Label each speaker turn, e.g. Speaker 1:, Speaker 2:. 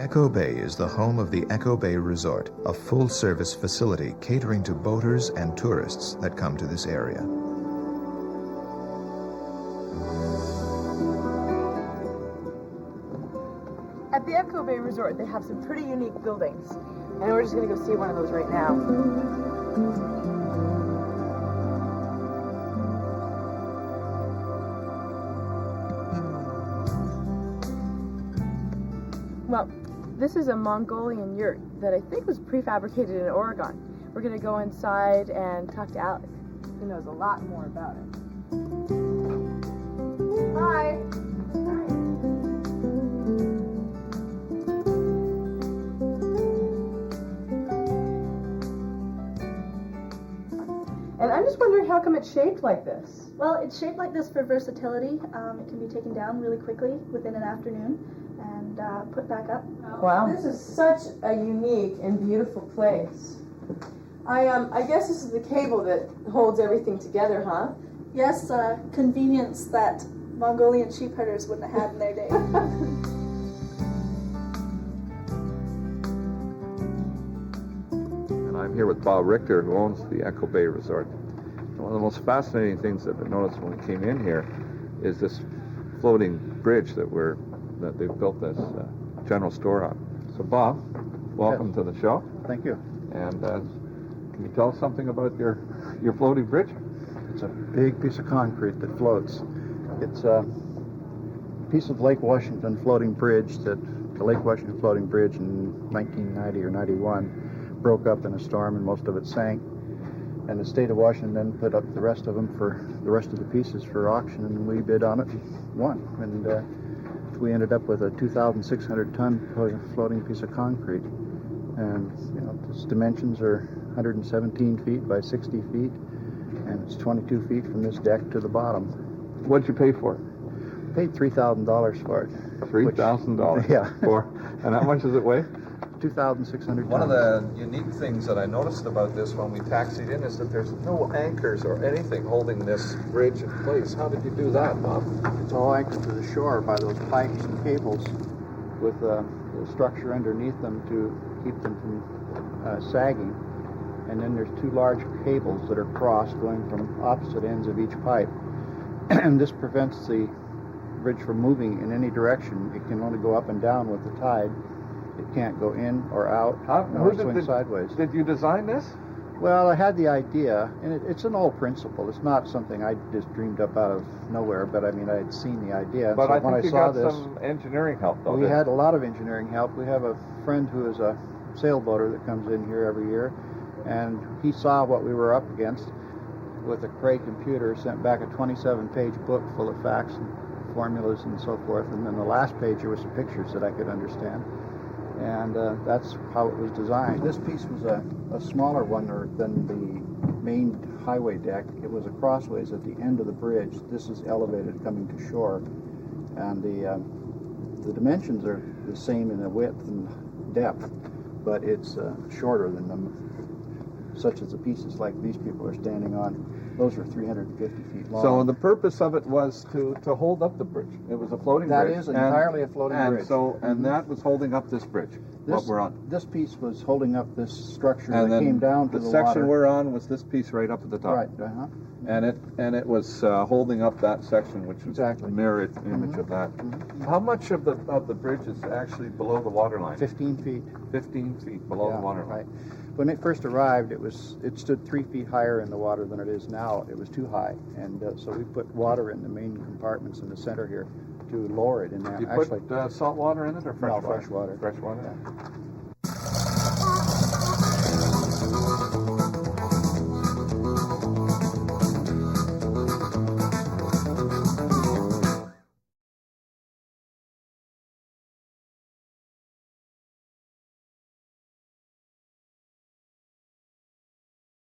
Speaker 1: Echo Bay is the home of the Echo Bay Resort, a full-service facility catering to boaters and tourists that come to this area.
Speaker 2: At the Echo Bay Resort, they have some pretty unique buildings, and we're just going to go see one of those right now. Well, this is a Mongolian yurt that I think was prefabricated in Oregon. We're going to go inside and talk to Alex. He knows a lot more about it. Hi. And I'm just wondering, how come it's shaped like this?
Speaker 3: Well, it's shaped like this for versatility. It can be taken down really quickly within an afternoon and put back up.
Speaker 2: Wow. This is such a unique and beautiful place. I guess this is the cable that holds everything together, huh?
Speaker 3: Yes, convenience that Mongolian sheep herders wouldn't have had in their day.
Speaker 4: And I'm here with Bob Richter, who owns the Echo Bay Resort. And one of the most fascinating things that I noticed when we came in here is this floating bridge that they've built this general store on. So Bob, welcome to the show.
Speaker 5: Thank you.
Speaker 4: And can you tell us something about your floating bridge?
Speaker 5: It's a big piece of concrete that floats. It's a piece of Lake Washington floating bridge that the Lake Washington floating bridge in 1990 or 91 broke up in a storm and most of it sank. And the state of Washington then put up the rest of them for the rest of the pieces for auction, and we bid on it, won. And we ended up with a 2,600 ton floating piece of concrete. And you know, its dimensions are 117 feet by 60 feet, and it's 22 feet from this deck to the bottom.
Speaker 4: What'd you pay for it?
Speaker 5: Paid $3,000 for it.
Speaker 4: $3,000?
Speaker 5: Yeah.
Speaker 4: And how much does it weigh?
Speaker 5: 2,600 tons.
Speaker 4: One of the unique things that I noticed about this when we taxied in is that there's no anchors or anything holding this bridge in place. How did you do that, Bob?
Speaker 5: It's all anchored to the shore by those pipes and cables with the structure underneath them to keep them from sagging. And then there's two large cables that are crossed going from opposite ends of each pipe. And this prevents the bridge from moving in any direction. It can only go up and down with the tide. It can't go in or out or swing sideways.
Speaker 4: Did you design this?
Speaker 5: Well, I had the idea, and it's an old principle. It's not something I just dreamed up out of nowhere, but I mean, I had seen the idea.
Speaker 4: But
Speaker 5: so
Speaker 4: I
Speaker 5: when
Speaker 4: think
Speaker 5: I
Speaker 4: you
Speaker 5: saw
Speaker 4: got
Speaker 5: this,
Speaker 4: some engineering help, though.
Speaker 5: we had a lot of engineering help. We have a friend who is a sailboater that comes in here every year, and he saw what we were up against with a Cray computer, sent back a 27-page book full of facts and formulas and so forth, and then the last page there were some pictures that I could understand. And that's how it was designed. This piece was a smaller one than the main highway deck. It was a crossways at the end of the bridge. This is elevated coming to shore. And the dimensions are the same in the width and depth, but it's shorter than them, such as the pieces like these people are standing on. Those are 350 feet long.
Speaker 4: So the purpose of it was to hold up the bridge. It was a floating bridge.
Speaker 5: That is entirely a floating bridge.
Speaker 4: And that was holding up this bridge, what we're on.
Speaker 5: This piece was holding up this structure that came down to the water.
Speaker 4: The section we're on was this piece right up at the top.
Speaker 5: Right,
Speaker 4: And it was holding up that section, which was a mirrored image of that. How much of the bridge is actually below the water line?
Speaker 5: 15 feet.
Speaker 4: 15 feet below the water line.
Speaker 5: Right. When it first arrived, it stood 3 feet higher in the water than it is now. It was too high, and so we put water in the main compartments in the center here to lower it in there.
Speaker 4: Do you put salt water in it or fresh water?
Speaker 5: No, fresh water.
Speaker 4: Fresh water?
Speaker 5: Yeah.